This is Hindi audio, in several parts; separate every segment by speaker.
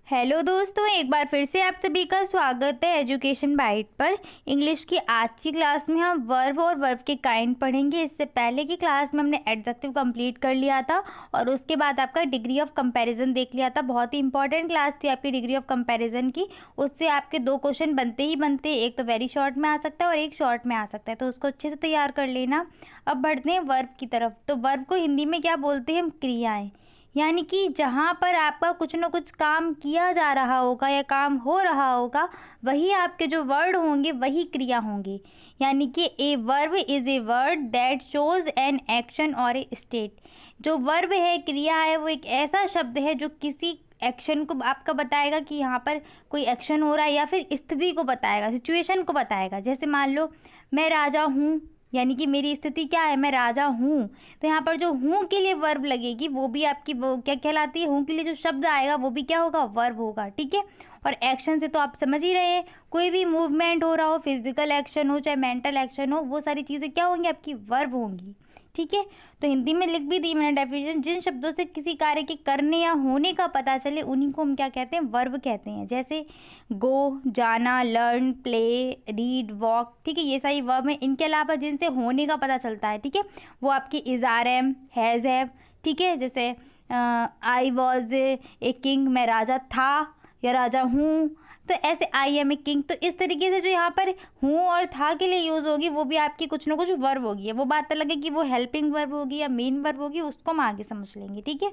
Speaker 1: हेलो दोस्तों, एक बार फिर से आप सभी का स्वागत है एजुकेशन बाइट पर। इंग्लिश की आज की क्लास में हम वर्ब और वर्ब के काइंड पढ़ेंगे। इससे पहले की क्लास में हमने एडजेक्टिव कंप्लीट कर लिया था और उसके बाद आपका डिग्री ऑफ कंपैरिजन देख लिया था। बहुत ही इंपॉर्टेंट क्लास थी आपकी डिग्री ऑफ कंपैरिजन की। उससे आपके दो क्वेश्चन बनते ही बनते, एक तो वेरी शॉर्ट में आ सकता है और एक शॉर्ट में आ सकता है, तो उसको अच्छे से तैयार कर लेना। अब बढ़ते हैं वर्ब की तरफ। तो वर्ब को हिंदी में क्या बोलते हैं हम? क्रियाएँ। यानी कि जहाँ पर आपका कुछ न कुछ काम किया जा रहा होगा या काम हो रहा होगा, वही आपके जो वर्ड होंगे वही क्रिया होंगे। यानी कि a verb is a word that shows an action और ए स्टेट। जो वर्ब है, क्रिया है, वो एक ऐसा शब्द है जो किसी एक्शन को आपका बताएगा कि यहाँ पर कोई एक्शन हो रहा है, या फिर स्थिति को बताएगा, सिचुएशन को बताएगा। जैसे मान लो मैं राजा हूँ, यानी कि मेरी स्थिति क्या है, मैं राजा हूँ। तो यहाँ पर जो हूँ के लिए वर्ब लगेगी वो भी आपकी वो क्या कहलाती है? हूँ के लिए जो शब्द आएगा वो भी क्या होगा? वर्ब होगा। ठीक है। और एक्शन से तो आप समझ ही रहे हैं, कोई भी मूवमेंट हो रहा हो, फिजिकल एक्शन हो चाहे मेंटल एक्शन हो, वो सारी चीज़ें क्या होंगी? आपकी वर्ब होंगी। ठीक है। तो हिंदी में लिख भी दी मैंने डेफिनेशन। जिन शब्दों से किसी कार्य के करने या होने का पता चले उन्हीं को हम क्या कहते हैं? वर्ब कहते हैं। जैसे गो, जाना, लर्न, प्ले, रीड, वॉक। ठीक है, ये सारी वर्ब हैं। इनके अलावा जिनसे होने का पता चलता है, ठीक है, वो आपकी is, are, am, has, have. ठीक है। जैसे आई वॉज ए किंग, मैं राजा था या राजा हूँ। तो ऐसे आई एम ए किंग। तो इस तरीके से जो यहाँ पर हूँ और था के लिए यूज़ होगी वो भी आपकी कुछ ना कुछ वर्ब होगी। वो बात अलग है कि वो हेल्पिंग वर्ब होगी या मेन वर्ब होगी, उसको हम आगे समझ लेंगे। ठीक है।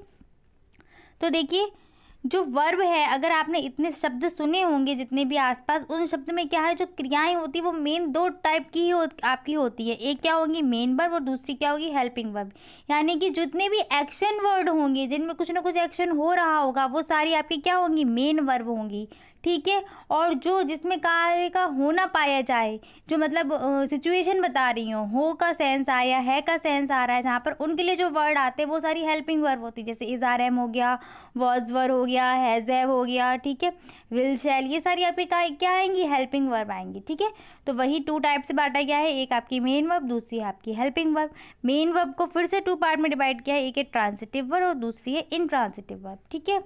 Speaker 1: तो देखिए, जो वर्ब है, अगर आपने इतने शब्द सुने होंगे जितने भी आसपास, उन शब्द में क्या है, जो क्रियाएं होती है वो मेन दो टाइप की ही आपकी होती है। एक क्या होगी? मेन वर्ब, और दूसरी क्या होगी? Helping verb. यानी कि जितने भी एक्शन वर्ड होंगे जिनमें कुछ ना कुछ एक्शन हो रहा होगा, वो सारी आपकी क्या होंगी? मेन वर्ब होंगी। ठीक है। और जो जिसमें कार्य का होना पाया जाए, जो मतलब सिचुएशन बता रही हो का सेंस आया, है का सेंस आ रहा है, जहाँ पर उनके लिए जो वर्ड आते हैं वो सारी हेल्पिंग वर्ब होती है। जैसे इज़, आर, एम हो गया, वॉज वर हो गया, हैज़, हैव हो गया। ठीक है। विल, शैल, ये सारी आपकी क्या आएंगी? हेल्पिंग वर्ब आएंगी। ठीक है। तो वही टू टाइप से बांटा गया है, एक आपकी मेन वर्ब, दूसरी है आपकी हेल्पिंग वर्ब। मेन वर्ब को फिर से टू पार्ट में डिवाइड किया है, एक है ट्रांसिटिव वर्ब और दूसरी है इनट्रांसिटिव वर्ब। ठीक है।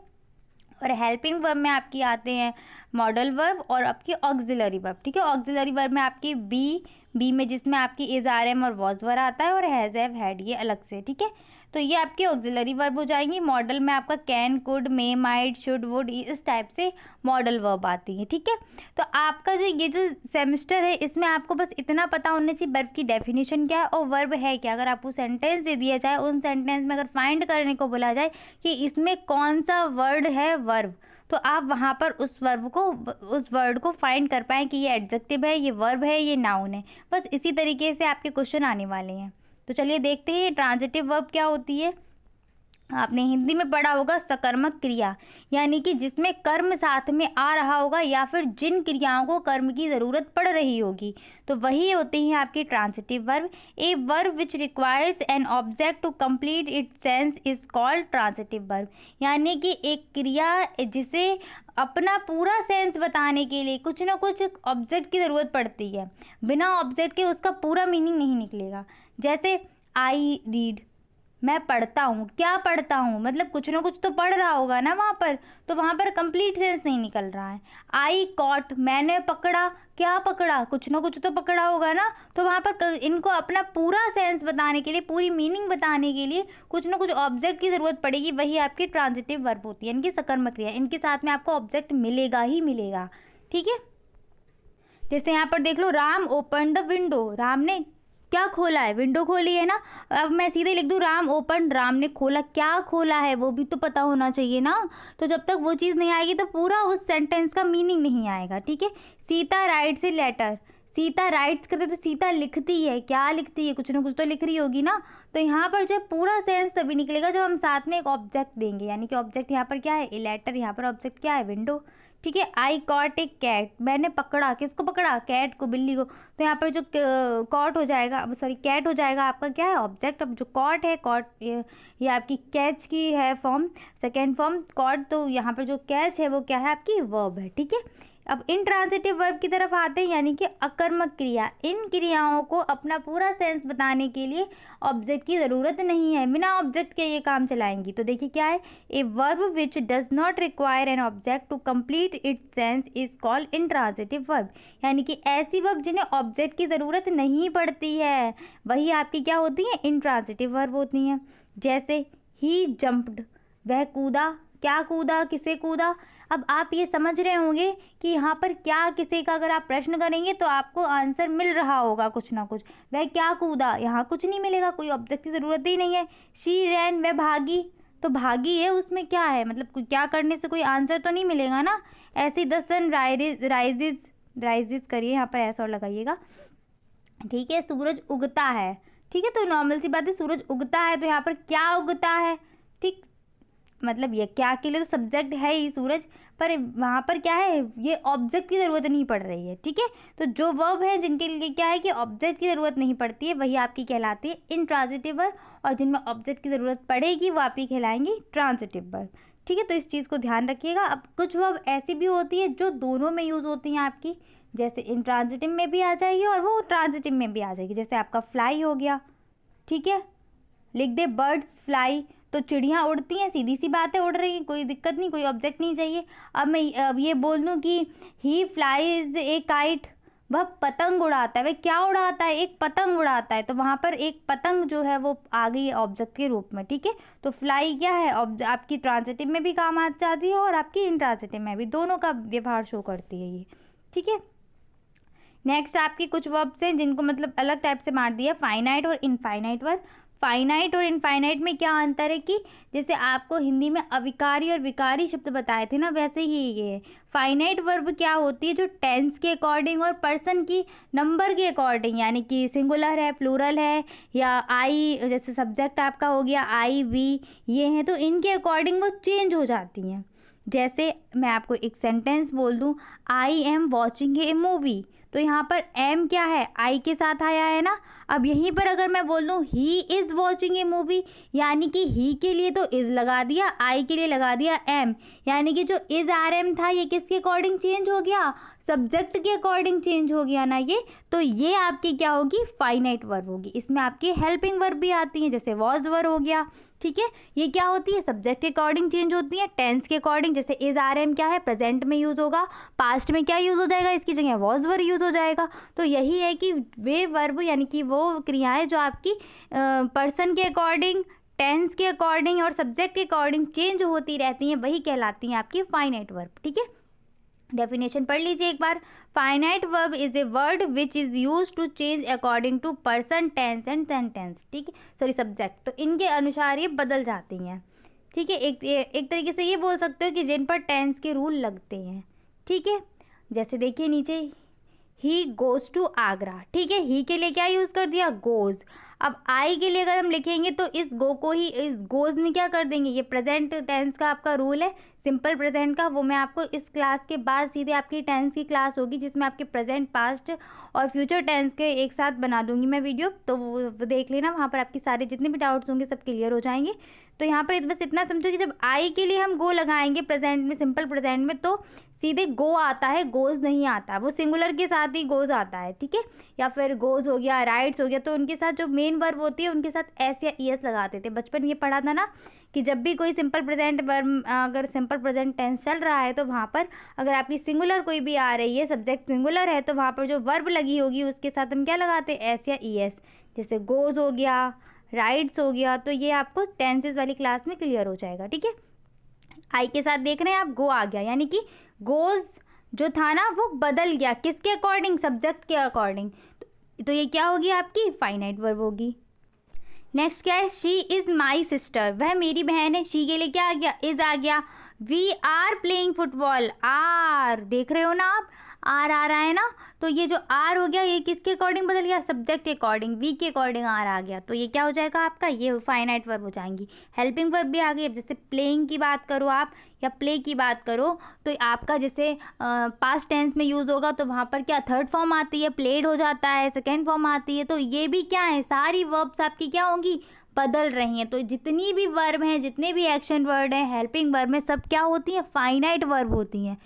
Speaker 1: और हेल्पिंग वर्ब में आपकी आते हैं मॉडल वर्ब और आपकी ऑक्सिलरी वर्ब। ठीक है। ऑक्सिलरी वर्ब में आपकी बी में जिसमें आपकी इज़, आर, एम और वॉज वर आता है, और हैज़, हैव, हैड ये अलग से। ठीक है। तो ये आपकी ऑक्सिलरी वर्ब हो जाएंगी। मॉडल में आपका can, could, may, might, should, would, इस टाइप से मॉडल वर्ब आती है। ठीक है। तो आपका जो सेमेस्टर है, इसमें आपको बस इतना पता होना चाहिए वर्ब की डेफिनेशन क्या है और वर्ब है क्या। अगर आपको सेंटेंस दे दिया जाए, उन सेंटेंस में अगर फाइंड करने को बोला जाए कि इसमें कौन सा वर्ड है वर्ब, तो आप वहाँ पर उस वर्ड को फाइंड कर पाएँ कि ये एडजेक्टिव है, ये वर्ब है, ये नाउन है। बस इसी तरीके से आपके क्वेश्चन आने वाले हैं। तो चलिए देखते हैं ट्रांजिटिव वर्ब क्या होती है। आपने हिंदी में पढ़ा होगा सकर्मक क्रिया, यानी कि जिसमें कर्म साथ में आ रहा होगा या फिर जिन क्रियाओं को कर्म की ज़रूरत पड़ रही होगी, तो वही होती हैं आपकी transitive verb. A verb which requires an object to complete its sense is called transitive verb. यानी कि एक क्रिया जिसे अपना पूरा सेंस बताने के लिए कुछ ना कुछ ऑब्जेक्ट की ज़रूरत पड़ती है, बिना ऑब्जेक्ट के उसका पूरा मीनिंग नहीं निकलेगा। जैसे आई रीड, मैं पढ़ता हूँ। क्या पढ़ता हूँ? मतलब कुछ ना कुछ तो पढ़ रहा होगा ना वहाँ पर, तो वहाँ पर कंप्लीट सेंस नहीं निकल रहा है। आई कॉट, मैंने पकड़ा। क्या पकड़ा? कुछ ना कुछ तो पकड़ा होगा ना, तो वहाँ पर इनको अपना पूरा सेंस बताने के लिए, पूरी मीनिंग बताने के लिए कुछ ना कुछ ऑब्जेक्ट की ज़रूरत पड़ेगी। वही आपकी ट्रांजिटिव वर्ब होती है, इनकी सकर्मक क्रिया। इनके साथ में आपको ऑब्जेक्ट मिलेगा ही मिलेगा। ठीक है। जैसे यहाँ पर देख लो, Ram open the window, Ram ने क्या खोला है? विंडो खोली है ना। अब मैं सीधे लिख दूँ राम ओपन, राम ने खोला। क्या खोला है वो भी तो पता होना चाहिए ना। तो जब तक वो चीज़ नहीं आएगी तो पूरा उस सेंटेंस का मीनिंग नहीं आएगा। ठीक है। Sita writes a letter, Sita writes करते तो सीता लिखती है। क्या लिखती है? कुछ ना कुछ तो लिख रही होगी ना। तो यहाँ पर जो है पूरा सेंस तभी निकलेगा जब हम साथ में एक ऑब्जेक्ट देंगे। यानी कि ऑब्जेक्ट यहाँ पर क्या है? A letter. यहाँ पर ऑब्जेक्ट क्या है? विंडो। ठीक है। आई कॉट ए कैट, मैंने पकड़ा। किसको पकड़ा? कैट को, बिल्ली को। तो यहाँ पर जो कॉट हो जाएगा, अब सॉरी कैट हो जाएगा आपका क्या है? ऑब्जेक्ट। अब जो कॉट है, कॉट ये आपकी कैच की है फॉर्म, सेकेंड फॉर्म कॉट। तो यहाँ पर जो कैच है वो क्या है? आपकी वर्ब है। ठीक है। अब इंट्रांजिटिव वर्ब की तरफ आते हैं, यानी कि अकर्मक क्रिया। इन क्रियाओं को अपना पूरा सेंस बताने के लिए ऑब्जेक्ट की ज़रूरत नहीं है, बिना ऑब्जेक्ट के ये काम चलाएंगी। तो देखिए क्या है, a verb which does not require an object to complete its sense is called intransitive verb. यानी कि ऐसी वर्ब जिन्हें ऑब्जेक्ट की ज़रूरत नहीं पड़ती है, वही आपकी क्या होती हैं, इंट्रांजिटिव वर्ब होती हैं। जैसे ही जंप्ड, वह कूदा, क्या कूदा, किसे कूदा। अब आप ये समझ रहे होंगे कि यहाँ पर क्या किसे का अगर आप प्रश्न करेंगे तो आपको आंसर मिल रहा होगा कुछ ना कुछ। वह क्या कूदा, यहाँ कुछ नहीं मिलेगा, कोई ऑब्जेक्ट की ज़रूरत ही नहीं है। शी रैन, वह भागी, तो भागी है, उसमें क्या है, मतलब क्या करने से कोई आंसर तो नहीं मिलेगा ना। ऐसे द सन राइजेज, राइजेज करिए यहाँ पर ऐसा और लगाइएगा, ठीक है। सूरज उगता है, ठीक है, तो नॉर्मल सी बात है, सूरज उगता है, तो यहाँ पर क्या उगता है, ठीक, मतलब ये क्या के लिए तो सब्जेक्ट है ही सूरज, पर वहाँ पर क्या है, ये ऑब्जेक्ट की ज़रूरत नहीं पड़ रही है, ठीक है। तो जो वर्ब है जिनके लिए क्या है कि ऑब्जेक्ट की ज़रूरत नहीं पड़ती है, वही आपकी कहलाती है इंट्रांजिटिव वर्ब, और जिनमें ऑब्जेक्ट की ज़रूरत पड़ेगी वो आपकी कहलाएंगी ट्रांजिटिव वर्ब, ठीक है। तो इस चीज़ को ध्यान रखिएगा। अब कुछ वर्ब ऐसी भी होती है जो दोनों में यूज़ होती हैं आपकी, जैसे इंट्रांजिटिव में भी आ जाएगी और वो ट्रांजिटिव में भी आ जाएगी। जैसे आपका फ्लाई हो गया, ठीक है, लिख दे बर्ड्स फ्लाई, तो चिड़ियाँ उड़ती हैं, सीधी सी बात है, उड़ रही हैं, कोई दिक्कत नहीं, कोई ऑब्जेक्ट नहीं चाहिए। अब मैं ये बोल दूँ कि ही फ्लाइज ए काइट, वह पतंग उड़ाता है, वह क्या उड़ाता है, एक पतंग उड़ाता है, तो वहाँ पर एक पतंग जो है वो आ गई है ऑब्जेक्ट के रूप में, ठीक है। तो फ्लाई क्या है, आपकी ट्रांजिटिव में भी काम आ जाती है और आपकी इंट्रांजिटिव में भी, दोनों का व्यवहार शो करती है ये, ठीक है। नेक्स्ट आपकी कुछ वर्ब्स हैं जिनको मतलब अलग टाइप से मार दिया, फाइनाइट और इनफाइनाइट वर्ब। फाइनाइट और इनफाइनाइट में क्या अंतर है कि जैसे आपको हिंदी में अविकारी और विकारी शब्द बताए थे ना, वैसे ही ये है। फाइनाइट वर्ब क्या होती है, जो टेंस के अकॉर्डिंग और पर्सन की नंबर के अकॉर्डिंग, यानी कि सिंगुलर है, प्लूरल है, या आई, जैसे सब्जेक्ट आपका हो गया आई वी, ये हैं, तो इनके अकॉर्डिंग वो चेंज हो जाती हैं। जैसे मैं आपको एक सेंटेंस बोल दूँ, I am watching A movie, तो यहाँ पर एम क्या है, आई के साथ आया है ना। अब यहीं पर अगर मैं बोल दूँ he is watching A movie, यानी कि ही के लिए तो इज़ लगा दिया, आई के लिए लगा दिया एम, यानी कि जो इज़ आर एम था ये किसके अकॉर्डिंग चेंज हो गया, सब्जेक्ट के अकॉर्डिंग चेंज हो गया ना ये। तो ये आपकी क्या होगी, फाइनाइट वर्ब होगी। इसमें आपकी हेल्पिंग वर्ब भी आती हैं, जैसे वॉज वर हो गया, ठीक है। ये क्या होती है, सब्जेक्ट के अकॉर्डिंग चेंज होती है, टेंस के अकॉर्डिंग, जैसे इज आर एम क्या है, प्रेजेंट में यूज़ होगा, पास्ट में क्या यूज़ हो जाएगा, इसकी जगह वॉज वर यूज़ हो जाएगा। तो यही है कि वे वर्ब यानी कि वो क्रियाएं जो आपकी पर्सन के अकॉर्डिंग, टेंस के अकॉर्डिंग और सब्जेक्ट के अकॉर्डिंग चेंज होती रहती हैं, वही कहलाती हैं आपकी फाइनाइट वर्ब, ठीक है। डेफिनेशन पढ़ लीजिए एक बार। Finite verb is a word which is use to change according to person, tense and sentence, ठीक है, सॉरी सब्जेक्ट, तो इनके अनुसार ये बदल जाती हैं, ठीक है। एक तरीके से ये बोल सकते हो कि जिन पर टेंस के रूल लगते हैं, ठीक है। जैसे देखिए नीचे, ही गोज़ टू आगरा, ठीक है, ही के लिए क्या यूज़ कर दिया, गोज़। अब आई के लिए अगर हम लिखेंगे तो इस गो को ही इस गोज़ में क्या कर देंगे, ये प्रेजेंट टेंस का आपका रूल है, सिंपल प्रेजेंट का, वो मैं आपको इस क्लास के बाद सीधे आपकी टेंस की क्लास होगी जिसमें आपके प्रेजेंट, पास्ट और फ्यूचर टेंस के एक साथ बना दूंगी मैं वीडियो, तो वो देख लेना, वहाँ पर आपकी सारे जितने भी डाउट्स होंगे सब क्लियर हो जाएंगे। तो यहाँ पर बस इतना समझो कि जब आई के लिए हम गो लगाएंगे प्रेजेंट में, सिंपल प्रेजेंट में, तो सीधे गो आता है, गोज़ नहीं आता, वो सिंगुलर के साथ ही गोज़ आता है, ठीक है। या फिर गोज़ हो गया, राइट्स हो गया, तो उनके साथ जो मेन वर्ब होती है उनके साथ एस या ई एस लगाते थे। बचपन ये पढ़ा था ना कि जब भी कोई सिंपल प्रेजेंट वर्ब, अगर सिंपल प्रेजेंट टेंस चल रहा है तो वहाँ पर अगर आपकी सिंगुलर कोई भी आ रही है, सब्जेक्ट सिंगुलर है, तो वहाँ पर जो वर्ब लगी होगी उसके साथ हम क्या लगाते हैं, एस या ई एस। जैसे गोज़ हो गया, राइट्स हो गया, तो ये आपको टेंसेस वाली क्लास में क्लियर हो जाएगा, ठीक है। आई के साथ देख रहे हैं आप, गो आ गया, यानी कि गोज़ जो था ना वो बदल गया, किसके अकॉर्डिंग, सब्जेक्ट के अकॉर्डिंग, तो ये क्या होगी आपकी फाइनाइट वर्ब होगी। नेक्स्ट क्या है, शी इज़ माई सिस्टर, वह मेरी बहन है, शी के लिए क्या आ गया, इज़ आ गया। We are playing football, are देख रहे हो ना आप, आर आ रहा है ना, तो ये जो आर हो गया ये किसके अकॉर्डिंग बदल गया, सब्जेक्ट के अकॉर्डिंग, वी के अकॉर्डिंग आर आ गया, तो ये क्या हो जाएगा आपका, ये फाइनाइट वर्ब हो जाएंगी। हेल्पिंग वर्ब भी आ गई। अब जैसे प्लेइंग की बात करो आप या प्ले की बात करो, तो आपका जैसे पास्ट टेंस में यूज़ होगा तो वहाँ पर क्या थर्ड फॉर्म आती है, प्लेड हो जाता है, सेकेंड फॉर्म आती है, तो ये भी क्या है, सारी वर्ब्स आपकी क्या होंगी, बदल रही हैं। तो जितनी भी वर्ब हैं, जितने भी एक्शन वर्ड हैं हेल्पिंग वर्ब में, सब क्या होती हैं, फाइनाइट वर्ब होती हैं।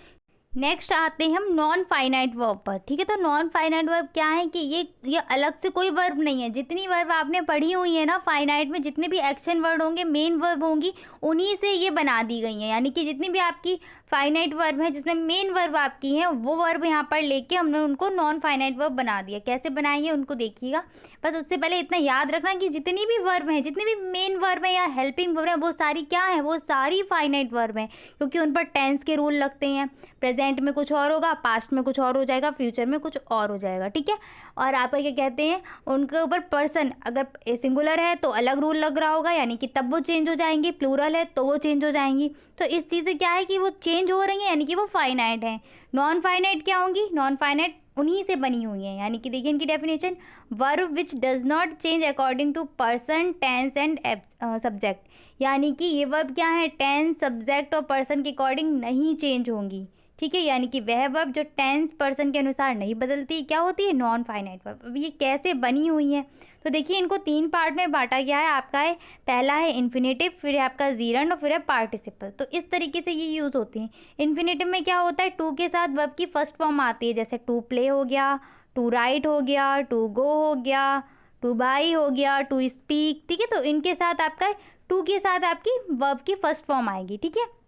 Speaker 1: नेक्स्ट आते हैं हम नॉन फाइनाइट वर्ब पर। ठीक है, तो नॉन फाइनाइट वर्ब क्या है कि ये अलग से कोई वर्ब नहीं है। जितनी वर्ब आपने पढ़ी हुई है ना फाइनाइट में, जितने भी एक्शन वर्ड होंगे, मेन वर्ब होंगी, उन्हीं से ये बना दी गई हैं। यानी कि जितनी भी आपकी फाइनाइट वर्ब है जिसमें मेन वर्ब आपकी हैं, वो वर्ब यहाँ पर लेके हमने उनको नॉन फाइनाइट वर्ब बना दिया। कैसे बनाएंगे उनको देखिएगा। बस उससे पहले इतना याद रखना कि जितनी भी वर्ब हैं, जितनी भी मेन वर्ब हैं या हेल्पिंग वर्ब हैं, वो सारी क्या हैं, वो सारी फाइनाइट वर्ब हैं, क्योंकि उन पर टेंस के रूल लगते हैं। प्रेजेंट में कुछ और होगा, पास्ट में कुछ और हो जाएगा, फ्यूचर में कुछ और हो जाएगा। ठीक है, और आप क्या कहते हैं, उनके ऊपर पर्सन अगर सिंगुलर है तो अलग रूल लग रहा होगा, यानी कि तब वो चेंज हो जाएंगी। प्लूरल है तो वो चेंज हो जाएंगी। तो इस चीज़ से क्या है कि वो चेंज हो रही हैं, यानी कि वो फाइनाइट हैं। नॉन फाइनाइट क्या होंगी, नॉन फाइनाइट उन्हीं से बनी हुई हैं। यानी कि देखिए इनकी definition, verb which does not change according to person, tense and subject. यानी कि ये वर्ब क्या है, टेंस, सब्जेक्ट और पर्सन के अकॉर्डिंग नहीं चेंज होंगी। ठीक है, यानी कि वह वर्ब जो टेंस पर्सन के अनुसार नहीं बदलती, क्या होती है, नॉन फाइनाइट वर्ब। अब ये कैसे बनी हुई है, तो देखिए इनको 3 पार्ट में बांटा गया है। आपका है पहला है इन्फिनेटिव, फिर है आपका जीरंड और फिर है पार्टिसिपल। तो इस तरीके से ये यूज़ होती हैं। इन्फिनेटिव में क्या होता है, टू के साथ वर्ब की फर्स्ट फॉर्म आती है, जैसे टू प्ले हो गया, टू राइट हो गया, टू गो हो गया, टू बाई हो गया, टू स्पीक। ठीक है, तो इनके साथ आपका टू के साथ आपकी वर्ब की फर्स्ट फॉर्म आएगी। ठीक है,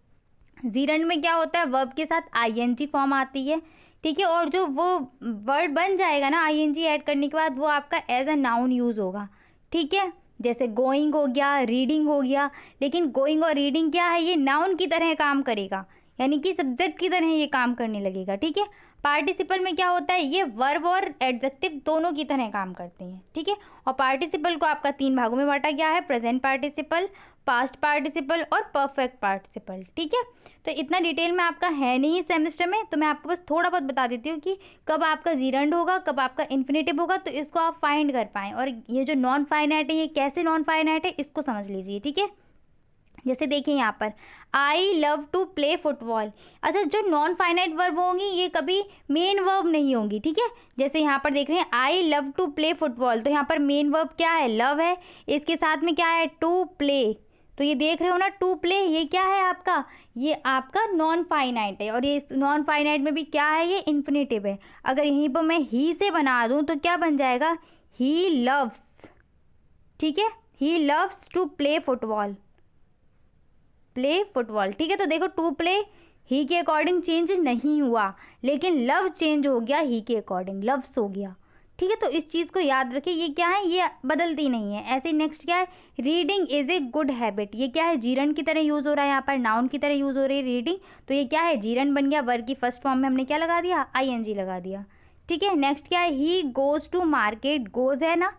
Speaker 1: जीरंड में क्या होता है, वर्ब के साथ आईएनजी फॉर्म आती है। ठीक है, और जो वो वर्ड बन जाएगा ना आईएनजी ऐड करने के बाद, वो आपका एज अ नाउन यूज़ होगा। ठीक है, जैसे गोइंग हो गया, रीडिंग हो गया। लेकिन गोइंग और रीडिंग क्या है, ये नाउन की तरह काम करेगा, यानी कि सब्जेक्ट की तरह ये काम करने लगेगा। ठीक है, पार्टिसिपल में क्या होता है, ये वर्ब और एडजेक्टिव दोनों की तरह काम करते हैं। ठीक है, और पार्टिसिपल को आपका 3 भागों में बांटा गया है, प्रेजेंट पार्टिसिपल, पास्ट पार्टिसिपल और परफेक्ट पार्टिसिपल। ठीक है, तो इतना डिटेल में आपका है नहीं इस सेमेस्टर में, तो मैं आपको बस थोड़ा बहुत बता देती हूँ कि कब आपका जीरंड होगा, कब आपका इन्फिनेटिव होगा, तो इसको आप फाइंड कर पाएँ। और ये जो नॉन फाइनाइट है, ये कैसे नॉन फाइनाइट है, इसको समझ लीजिए। ठीक है, जैसे देखिए यहाँ पर I love to play football. अच्छा, जो नॉन फाइनाइट वर्ब होंगी ये कभी मेन वर्ब नहीं होंगी। ठीक है, जैसे यहाँ पर देख रहे हैं I love to play football, तो यहाँ पर मेन वर्ब क्या है, लव है, इसके साथ में क्या है, टू प्ले। तो ये देख रहे हो ना, टू प्ले, ये क्या है आपका, ये आपका नॉन फाइनाइट है। और ये नॉन फाइनाइट में भी क्या है, ये इन्फिनेटिव है। अगर यहीं पर मैं ही से बना दूँ तो क्या बन जाएगा, ही लव्स। ठीक है, he loves to play football, play football. ठीक है, तो देखो टू प्ले ही के अकॉर्डिंग चेंज नहीं हुआ, लेकिन लव चेंज हो गया, ही के अकॉर्डिंग लव्स हो गया। ठीक है, तो इस चीज़ को याद रखिए, ये क्या है, ये बदलती नहीं है। ऐसे नेक्स्ट क्या है, reading is a good habit. ये क्या है, जीरंड की तरह यूज़ हो रहा है, यहाँ पर नाउन की तरह यूज़ हो रही है रीडिंग। तो ये क्या है, जीरंड बन गया, वर्ब की फर्स्ट फॉर्म में हमने क्या लगा दिया, आईएनजी लगा दिया। ठीक है, नेक्स्ट क्या है, he goes to market, goes है ना,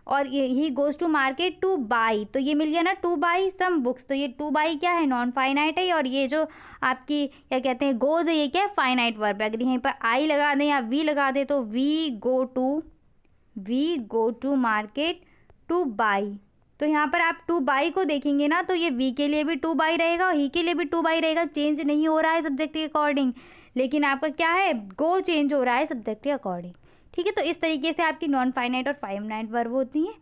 Speaker 1: और ये he goes to market to buy, तो ये मिल गया ना, टू बाई सम बुक्स। तो ये टू बाई क्या है, नॉन फाइनाइट है। और ये जो आपकी क्या कहते हैं, गोज़ है, ये क्या है, फाइनाइट वर्ब है। अगर यहीं पर आई लगा दें या वी लगा दें तो we go to market to buy. तो यहाँ पर आप टू बाई को देखेंगे ना, तो ये वी के लिए भी टू बाई रहेगा और ही के लिए भी टू बाई रहेगा। चेंज नहीं हो रहा है सब्जेक्ट के अकॉर्डिंग, लेकिन आपका क्या है, गो चेंज हो रहा है सब्जेक्ट के अकॉर्डिंग। ठीक है, तो इस तरीके से आपकी नॉन फाइनाइट और फाइनाइट वर्ब होती हैं।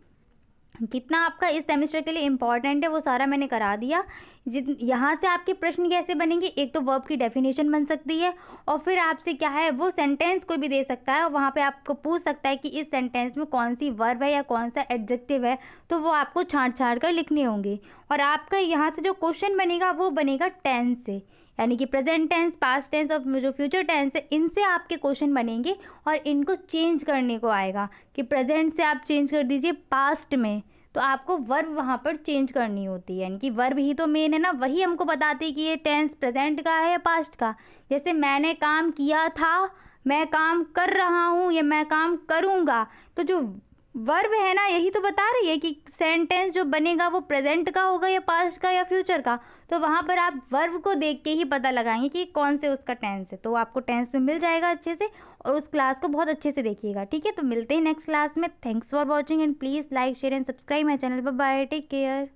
Speaker 1: कितना आपका इस सेमेस्टर के लिए इंपॉर्टेंट है वो सारा मैंने करा दिया। यहाँ से आपके प्रश्न कैसे बनेंगे, एक तो वर्ब की डेफिनेशन बन सकती है, और फिर आपसे क्या है, वो सेंटेंस कोई भी दे सकता है और वहाँ पे आपको पूछ सकता है कि इस सेंटेंस में कौन सी वर्ब है या कौन सा एडजेक्टिव है, तो वो आपको छांट छांट कर लिखने होंगे। और आपका यहाँ से जो क्वेश्चन बनेगा वो बनेगा टेंस से, यानी कि प्रेजेंट टेंस, पास्ट टेंस और जो फ्यूचर टेंस है, इनसे आपके क्वेश्चन बनेंगे। और इनको चेंज करने को आएगा कि प्रेजेंट से आप चेंज कर दीजिए पास्ट में, तो आपको वर्ब वहाँ पर चेंज करनी होती है। यानी कि वर्ब ही तो मेन है ना, वही हमको बताती है कि ये टेंस प्रेजेंट का है या पास्ट का। जैसे मैंने काम किया था, मैं काम कर रहा हूँ या मैं काम करूँगा, तो जो वर्ब है ना यही तो बता रही है कि सेंटेंस जो बनेगा वो प्रेजेंट का होगा या पास्ट का या फ्यूचर का। तो वहाँ पर आप वर्ब को देख के ही पता लगाएंगे कि कौन से उसका टेंस है, तो आपको टेंस में मिल जाएगा अच्छे से। और उस क्लास को बहुत अच्छे से देखिएगा। ठीक है, तो मिलते हैं नेक्स्ट क्लास में। Thanks for watching and please like share and subscribe my channel. Bye bye, take care.